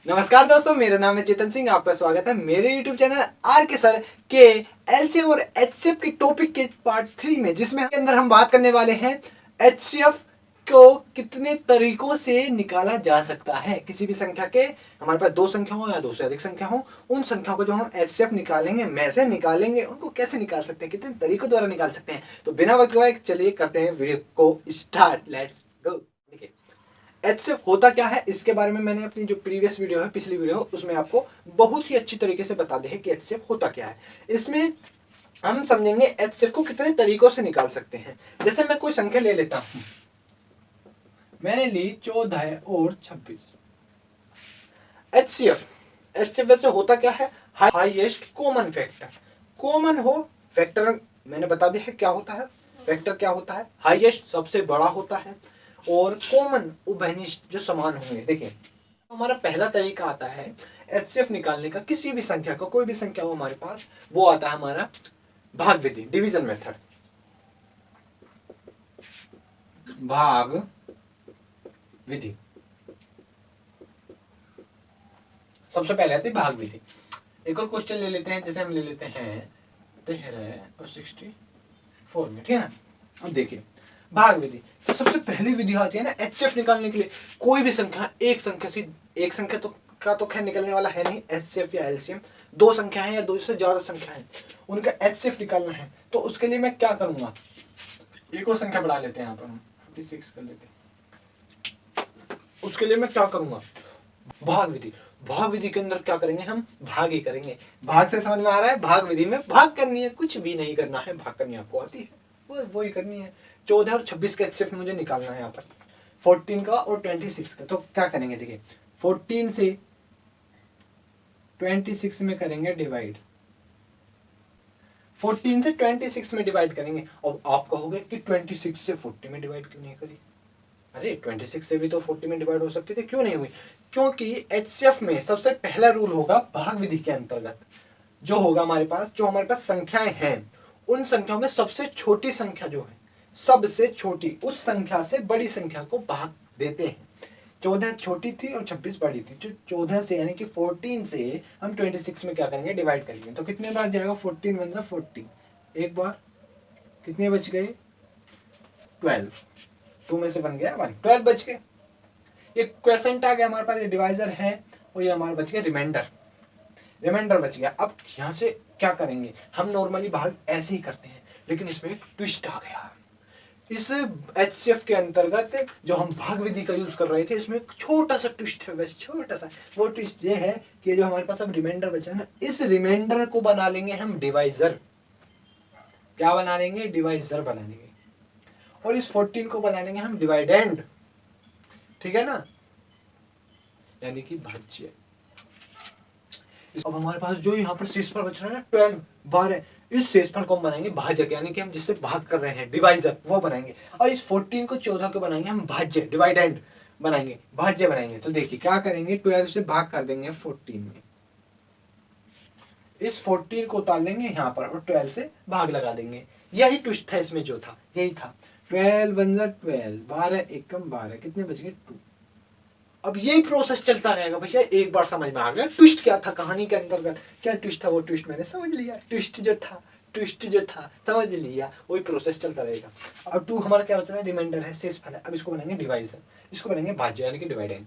नमस्कार दोस्तों, मेरा नाम है चेतन सिंह। आपका स्वागत है मेरे YouTube चैनल आर के सर के एलसीएम और एचसीएफ की टॉपिक के पार्ट 3 में, जिसमें के अंदर हम बात करने वाले हैं एचसीएफ को कितने तरीकों से निकाला जा सकता है। किसी भी संख्या के, हमारे पास दो संख्या हो या दो से अधिक संख्या हो, उन संख्याओं को जो हम एचसीएफ निकालेंगे, में से निकालेंगे, उनको कैसे निकाल सकते हैं, कितने तरीकों द्वारा निकाल सकते हैं। तो बिना वक्त गवाए चलिए करते हैं वीडियो को स्टार्ट। Let's go. देखिए, एचसीएफ होता क्या है, इसके बारे में मैंने अपनी जो प्रीवियस वीडियो है, पिछली वीडियो, उसमें आपको बहुत ही अच्छी तरीके से बता दे कि एचसीएफ होता क्या है। इसमें हम समझेंगे एचसीएफ को कितने तरीकों से निकाल सकते हैं। जैसे मैं कोई संख्या ले लेता हूं, मैंने ली 14 और 26। एचसीएफ वैसे होता क्या है, हाईएस्ट कॉमन फैक्टर। कॉमन हो फैक्टर, मैंने बता दिया है क्या होता है। फैक्टर क्या होता है, हाईएस्ट सबसे बड़ा होता है, और कॉमन उभयनिष्ठ जो समान होंगे। देखिए, हमारा पहला तरीका आता है एचसीएफ निकालने का। किसी भी संख्या का, कोई भी संख्या हो हमारे पास, वो आता है हमारा भाग विधि, डिवीजन मेथड। भाग विधि सबसे पहले आती है भाग विधि। एक और क्वेश्चन ले लेते हैं, जैसे हम ले लेते हैं 13 और 64 में, ठीक है ना। अब देखिए भाग विधि, तो सबसे पहली विधि आती है ना एचसीएफ निकालने के लिए। कोई भी संख्या, एक संख्या तो खैर निकलने वाला है नहीं, एचसीएफ या एलसीएम। दो संख्या है या दो से ज्यादा संख्या है, उनका एचसीएफ निकालना है। तो उसके लिए मैं क्या करूंगा, एक और संख्या बढ़ा लेते हैं, यहाँ पर हम 46 कर लेते हैं। उसके लिए मैं क्या करूंगा, भाग विधि। भाग विधि के अंदर क्या करेंगे, हम भाग ही करेंगे। भाग से समझ में आ रहा है, भाग विधि में भाग करनी है, कुछ भी नहीं करना है। भाग करनी आपको आती है, वो ही करनी है। 14 और 26 का एचसीएफ मुझे निकालना है यहाँ पर, 14 का और 26 का। तो क्या करेंगे, देखिए 14 से 26 में करेंगे डिवाइड। 14 से 26 में डिवाइड करेंगे। और आप कहोगे कि 26 से 40 में डिवाइड क्यों नहीं करी। अरे 26 से भी तो 40 में डिवाइड हो सकती थी, क्यों नहीं हुई? क्योंकि एचसीएफ में सबसे पहला रूल होगा भाग विधि के अंतर्गत, जो होगा हमारे पास, जो हमारे पास संख्याएं हैं, उन संख्याओं में सबसे छोटी संख्या जो है, सबसे छोटी, उस संख्या से बड़ी संख्या को भाग देते हैं। 14 छोटी थी और 26 बड़ी थी। जो 14 से यानी कि 14 से हम 26 में क्या करेंगे, डिवाइड करेंगे। तो कितने बार जाएगा, 14 वन 40, एक बार, कितने बच गए, 12। 2 में से बन गया 1, 12 बच गए। ये क्वेश्चन आ गया हमारे पास, ये डिवाइजर है, और ये हमारा बच गया रिमाइंडर बच गया। अब यहाँ से क्या करेंगे, हम नॉर्मली भाग ऐसे ही करते हैं, लेकिन इसमें एक ट्विस्ट आ गया। इस एचसीएफ के अंतर्गत जो हम भाग विधि का यूज कर रहे थे, इसमें एक छोटा सा ट्विस्ट है, बस छोटा सा। वो ट्विस्ट ये है कि जो हमारे पास अब रिमाइंडर बचा है ना, इस रिमाइंडर को बना लेंगे हम डिवाइजर। क्या बना लेंगे, डिवाइजर बना लेंगे। और इस 14 को बना लेंगे हम डिवाइडेंड, ठीक है ना, यानी कि भाज्य। अब हमारे पास जो यहाँ पर शेषफल बच रहा है ना, 12, 12, इस शेषफल को हम बनाएंगे भाजक, यानी कि हम जिससे भाग कर रहे हैं, डिवाइजर, वो बनाएंगे। और इस 14 को 14 को बनाएंगे हम भाज्य, डिवाइडेंड बनाएंगे, भाज्य बनाएंगे। तो देखिए क्या करेंगे, 12 से भाग कर देंगे 14 में, इस 14 को उतार लेंगे यहाँ पर, और 12 से भाग लगा देंगे। यही ट्विस्ट था इसमें, जो था यही था। 12 वन 12, 12 एकम 12, कितने बच गए, 2। अब यही प्रोसेस चलता रहेगा भैया। एक बार समझ में आ गया ट्विस्ट क्या था, कहानी के अंतर्गत क्या ट्विस्ट था, वो ट्विस्ट मैंने समझ लिया। ट्विस्ट जो था समझ लिया, वही प्रोसेस चलता रहेगा। अब 2 हमारा क्या बच रहा है, रिमाइंडर है, शेषफल है। अब इसको बनाएंगे डिवाइजर, इसको बनाएंगे भाज्य, यानी कि डिवाइडेंड।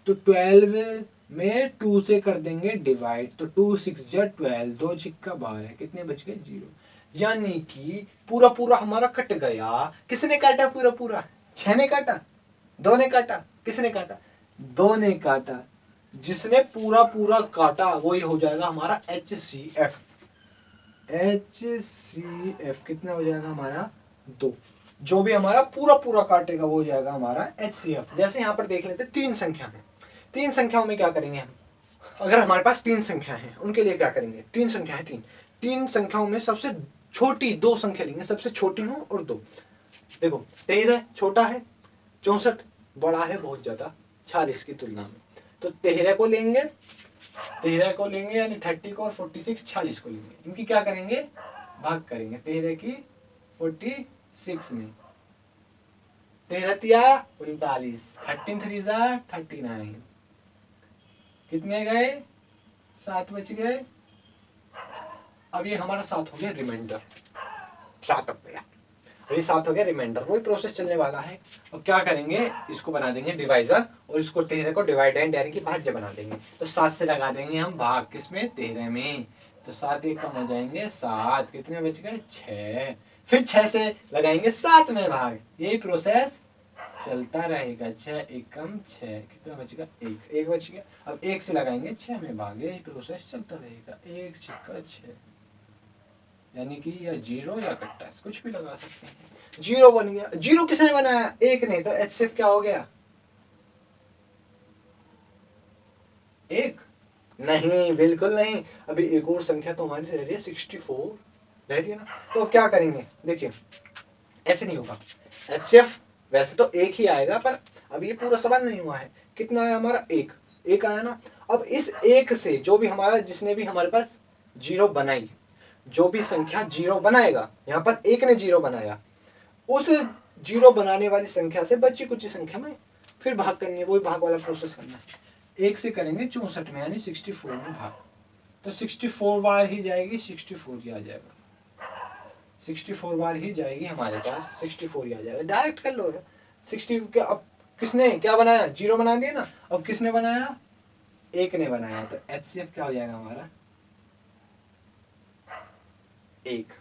तो 12 में 2 से कर देंगे डिवाइड, तो 2 6 जा 12, 2 छिक्का 12, कितने बच गए, 0। यानी कि पूरा पूरा हमारा कट गया। किसने काटा पूरा पूरा, 6 ने काटा, 2 ने काटा, किसने काटा, 2 ने काटा। जिसने पूरा पूरा काटा वही हो जाएगा हमारा एचसीएफ। एचसीएफ कितना हो जाएगा हमारा, 2। जो भी हमारा पूरा पूरा काटेगा वो हो जाएगा हमारा एचसीएफ। जैसे यहाँ पर देख लेते हैं 3 संख्या है, 3 संख्याओं में क्या करेंगे हम, अगर हमारे पास 3 संख्या है, उनके लिए क्या करेंगे, 3 संख्या है, 3 संख्याओं में सबसे छोटी 2 संख्या लेंगे, सबसे छोटी हो और 2। देखो 13 छोटा है, 64 बड़ा है बहुत ज्यादा 46 की तुलना में। तो 13 को लेंगे, यानी 30 को, और 46 46 को लेंगे। इनकी क्या करेंगे, भाग करेंगे। 13 की 46 में, 13 तिया 39, 13 3 जा 39, कितने गए, 7 बच गए। अब ये हमारा 7 हो गया रिमाइंडर, 7 हो गया, ये 7 हो गया रिमाइंडर। वही प्रोसेस चलने वाला है। अब क्या करेंगे, इसको बना देंगे डिवाइजर और इसको 13 को डिवाइडेंड यानी कि भाज्य बना देंगे। तो 7 से लगा देंगे हम भाग, किसमें, 13 में। तो 7 एक कम हो जाएंगे 7, कितने बच गए, 6। फिर 6 से लगाएंगे 7 में भाग, यही प्रोसेस चलता रहेगा। 6 एक कम 6, कितना बचेगा, 1, 1 बच गया। अब 1 से लगाएंगे 6 में भाग, यही प्रोसेस चलता रहेगा। 1 6 6, यानी कि या 0 या कट्टा, कुछ भी लगा सकते हैं। 0 बन गया। 0 किसने बनाया, 1 ने, तो HCF क्या हो गया, 1 नहीं, बिल्कुल नहीं। अभी एक और संख्या तो हमारी रह रही है 64, रह रही है ना। तो अब क्या करेंगे, देखिए ऐसे नहीं होगा। HCF वैसे तो 1 ही आएगा, पर अब ये पूरा सवाल नहीं हुआ है। कितना आया हमारा, 1 आया ना। अब इस 1 से जो भी हमारा, जिसने भी हमारे पास 0 बनाई, जो भी संख्या 0 बनाएगा, यहाँ पर 1 ने 0 बनाया, उस 0 बनाने वाली संख्या से बची कुछ संख्या में फिर भाग करनी है, वही भाग वाला प्रोसेस करना है। 1 से करेंगे 64 में, यानी 64 में भाग। तो 64 बार ही जाएगी, 64 ही आ जाएगा, 64 बार ही जाएगी हमारे पास, 64 ही आ जाएगा। डायरेक्ट कर लो 60 के। अब किसने क्या बनाया, 0 बना दिया ना। अब किसने बनाया, 1 ने बनाया। तो HCF क्या हो जाएगा हमारा, 1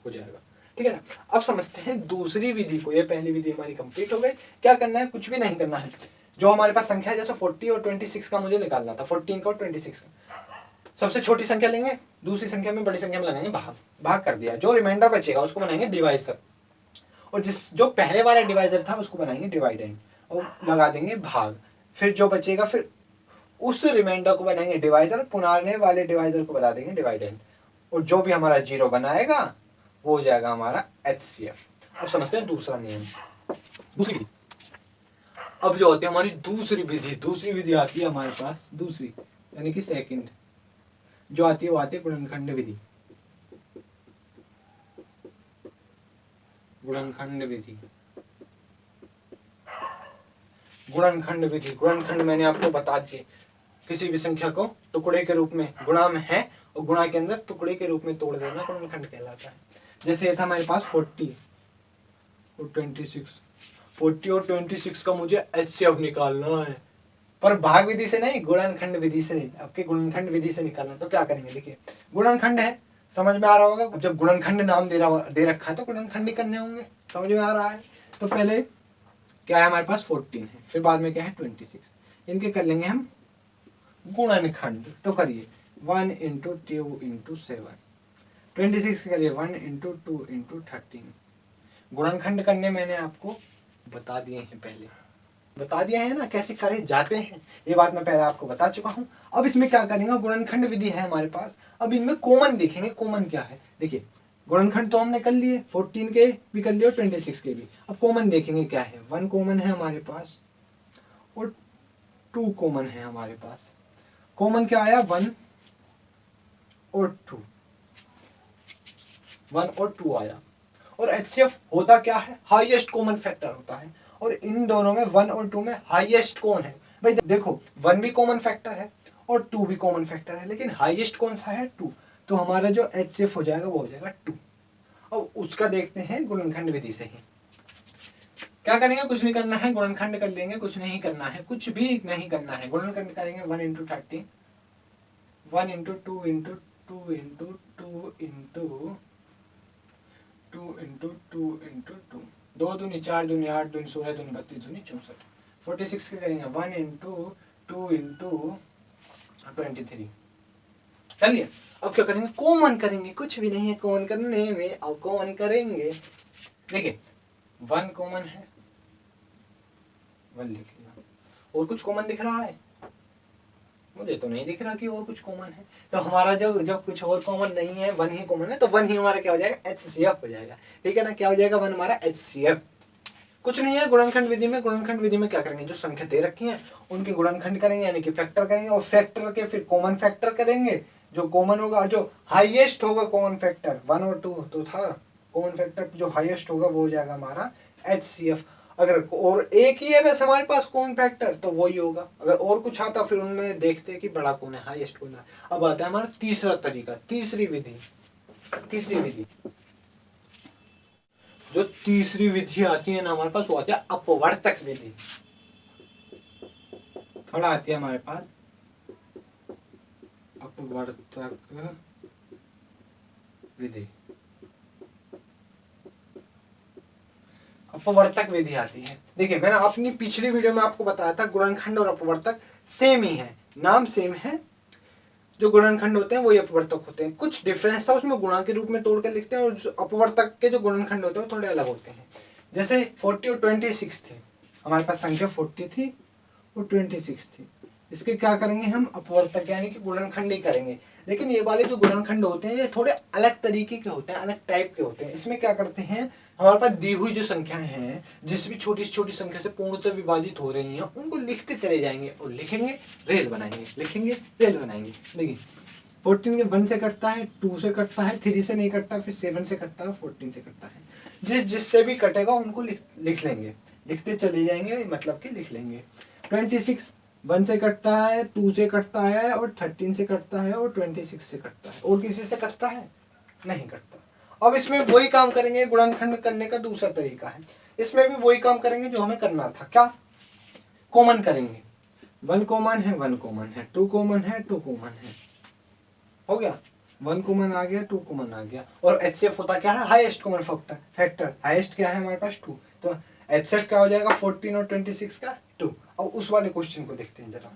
हो जाएगा। ठीक है ना। अब समझते हैं दूसरी विधि को। ये पहली विधि हमारी कंप्लीट हो गई। क्या करना है, कुछ भी नहीं करना है। जो हमारे पास संख्या है, जैसे 40 और 26 का मुझे निकालना था, 14 का और 26 का, सबसे छोटी संख्या लेंगे, दूसरी संख्या में बड़ी संख्या में लगाएंगे भाग, भाग कर दिया। जो रिमाइंडर बचेगा उसको बनाएंगे डिवाइजर, और जो पहले वाला डिवाइजर था उसको बनाएंगे डिवाइडेंड और लगा देंगे भाग। फिर जो बचेगा, फिर उस रिमाइंडर को बनाएंगे डिवाइजर, पुनराने वाले डिवाइजर को बना देंगे डिवाइडेंड, और जो भी हमारा 0 बनाएगा वो हो जाएगा हमारा HCF। अब समझते हैं दूसरा नियम, दूसरी विधि। अब जो होती है हमारी दूसरी विधि आती है हमारे पास, दूसरी यानी कि सेकंड जो आती है वो आती है गुणनखंड विधि। गुणनखंड विधि, गुणनखंड विधि, गुणनखंड मैंने आपको बता दिए, किसी भी संख्या को टुकड़े के रूप में, गुणा में है और गुणा के अंदर टुकड़े के रूप में तोड़ देना गुणनखंड कहलाता है। जैसे ये था हमारे पास 40 और 26, 40 और 26 का मुझे HCF निकालना है, पर भाग विधि से नहीं, गुणनखंड विधि से नहीं, आपके गुणनखंड विधि से निकालना। तो क्या करेंगे, देखिए गुणनखंड है, समझ में आ रहा होगा। अब जब गुणनखंड नाम दे रखा है तो गुणनखंड ही करने होंगे, समझ में आ रहा है। तो पहले क्या है हमारे पास 14 है, फिर बाद में क्या है 26, इनके कर लेंगे हम गुणनखंड। तो करिए 1 इंटू 2 इंटू 7, 26 के करिए 1 इंटू 2 इंटू 13। गुणनखंड करने मैंने आपको बता दिए हैं, पहले बता दिया है ना कैसे करे जाते हैं, ये बात मैं पहले आपको बता चुका हूँ। अब इसमें क्या करेंगे, गुणनखंड विधि है हमारे पास। अब इनमें कॉमन देखेंगे, कॉमन क्या है। देखिए गुणनखंड तो हमने कर लिए, 14 के भी कर लिए और 26 के भी। अब कॉमन देखेंगे क्या है, 1 कॉमन है हमारे पास और 2 कॉमन है हमारे पास। कॉमन क्या आया, 1 और 2, 1 और 2 आया। और HCF होता क्या है, हाईएस्ट कॉमन फैक्टर होता है। और इन दोनों में 1 और 2 में हाईएस्ट कौन है, भाई देखो 1 भी कॉमन फैक्टर है और 2 भी कॉमन फैक्टर है, लेकिन हाईएस्ट कौन सा है, 2। तो हमारा जो HCF हो जाएगा वो हो जाएगा 2। अब उसका देखते हैं गुणनखंड विधि से ही। क्या करेंगे, कुछ नहीं करना है, गुणनखंड कर लेंगे, कुछ नहीं करना है, कुछ भी नहीं करना है। गुणनखंड करेंगे 1 into 30, 1 into 2 into 2 into 2 into 2 into 2 into 2, 2 दूनी 4 दूनी 8 दूनी 16 दूनी 32 दूनी 64, 46 के करेंगे 1 इंटू 2 इंटू 23। चलिए अब क्या करेंगे, कॉमन करेंगे, कुछ भी नहीं है कॉमन करने में। अब कॉमन करेंगे, देखिए 1 कॉमन है, 1 लिख लिया। और कुछ कॉमन दिख रहा है, मुझे तो नहीं दिख रहा कि और कुछ कॉमन है। तो हमारा जो जब कुछ और कॉमन नहीं है, 1 ही कॉमन है, तो 1 ही हमारा क्या हो जाएगा, HCF हो जाएगा। ठीक है ना, क्या हो जाएगा 1 हमारा HCF। कुछ नहीं है गुणनखंड विधि में। गुणनखंड विधि में क्या करेंगे, जो संख्या दे रखी है उनके गुणनखंड करेंगे, यानी कि फैक्टर करेंगे, और फैक्टर के फिर कॉमन फैक्टर करेंगे। जो कॉमन होगा और जो हाईएस्ट होगा कॉमन फैक्टर, 1 और 2 तो था कॉमन फैक्टर, जो हाईएस्ट होगा वो हो जाएगा हमारा HCF। अगर और एक ही है बस हमारे पास कॉमन फैक्टर तो वही होगा। अगर और कुछ आता फिर उनमें देखते हैं कि बड़ा कौन है, हाईएस्ट कौन है। अब आता है हमारा तीसरा तरीका, तीसरी विधि। जो तीसरी विधि आती है ना हमारे पास, वो आती है अपवर्तक विधि। थोड़ा आती है हमारे पास अपवर्तक विधि। अपवर्तक विधि आती है। देखिए मैंने अपनी पिछली वीडियो में आपको बताया था गुणनखंड और अपवर्तक सेम ही है, नाम सेम है। जो गुणनखंड होते हैं वही अपवर्तक होते हैं, कुछ डिफरेंस था उसमें, गुणा के रूप में तोड़कर लिखते हैं, और जो अपवर्तक के जो गुणनखंड होते हैं वो थोड़े अलग होते हैं। जैसे 40 और 26 थे, हमारे पास संख्या 40 थी और 26 थी। इसके क्या करेंगे हम, अपवर्तक यानी कि गुणनखंड ही करेंगे। लेकिन ये वाले जो गुणनखंड होते हैं ये थोड़े अलग तरीके के होते हैं, अलग टाइप के होते हैं। इसमें क्या करते हैं, हमारे पास दी हुई जो संख्याएं हैं, जिस भी छोटी से छोटी संख्या से पूर्णतः विभाजित हो रही हैं, उनको लिखते चले जाएंगे और लिखेंगे, रेल बनाएंगे, लिखेंगे, रेल बनाएंगे। देखिए 14 के 1 से कटता है, 2 से कटता है, 3 से नहीं कटता, फिर 7 से कटता है, 14 से कटता है। जिससे भी कटेगा उनको लिख लेंगे, लिखते चले जाएंगे, मतलब कि लिख लेंगे। 26 1 से कटता है, 2 से कटता है, और 13 से कटता है, और 26 से कटता है। और किसी से कटता है, नहीं कटता। अब इसमें वही काम करेंगे, गुणनखंड करने का दूसरा तरीका है। इसमें भी वही काम करेंगे जो हमें करना था, क्या, कॉमन करेंगे। 1 कॉमन है, 1 कॉमन है, 2 कॉमन है, 2 कॉमन है, हो गया। 1 कॉमन आ गया, 2 कॉमन आ गया। और एचसीएफ होता क्या है, हाईएस्ट कॉमन फैक्टर। हाईएस्ट क्या है हमारे पास, 2। तो एचसीएफ क्या हो जाएगा, 14 और 26 का 2। अब उस वाले क्वेश्चन को देखते हैं जरा।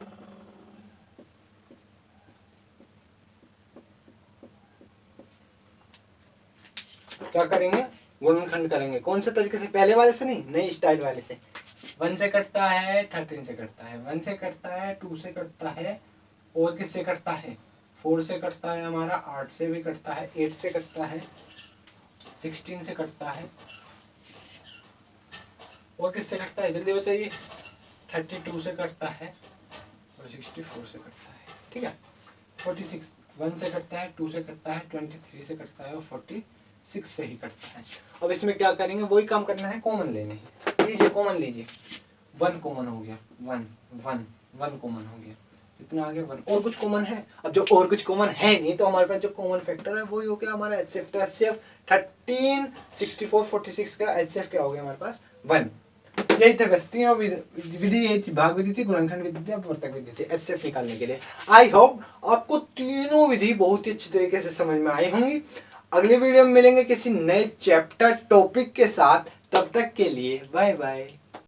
क्या करेंगे, गुणनखंड करेंगे। कौन से तरीके से, पहले वाले से नहीं, नई स्टाइल वाले से। 1 से कटता है, 13 से कटता है, 1 से कटता है, 2 से कटता है, और किससे कटता है, 4 से कटता है, हमारा 8 से भी कटता है, 8 से कटता है, 16 से कटता है, और किससे कटता है, जल्दी बताइए। 32 से कटता है, और 64 से कटता है। ठीक है, 46 1 से कटता है, 2 से कटता है, 23 से कटता है, और 46 से ही कटता है। अब इसमें क्या करेंगे, वही काम करना है, कॉमन लेने हैं। लीजिए कॉमन लीजिए, 1 कॉमन हो गया, 1 1 1 कॉमन हो गया, इतना आ गया 1। और कुछ कॉमन है, अब जो और कुछ कॉमन है नहीं, तो हमारे पास जो कॉमन फैक्टर है वही हो गया हमारा एचसीएफ। तो एचसीएफ 13 64 46 का एचसीएफ क्या हो गया हमारे पास, 1। यही थे बस तीनों विधि, यही थी, भाग विधि थी, गुणनखंड विधि थी, अपवर्तक विधि थी एचसीएफ निकालने के लिए। आई होप आपको तीनों विधि बहुत ही अच्छी तरीके से समझ में आई होंगी। अगले वीडियो में मिलेंगे किसी नए चैप्टर टॉपिक के साथ, तब तक के लिए बाय बाय।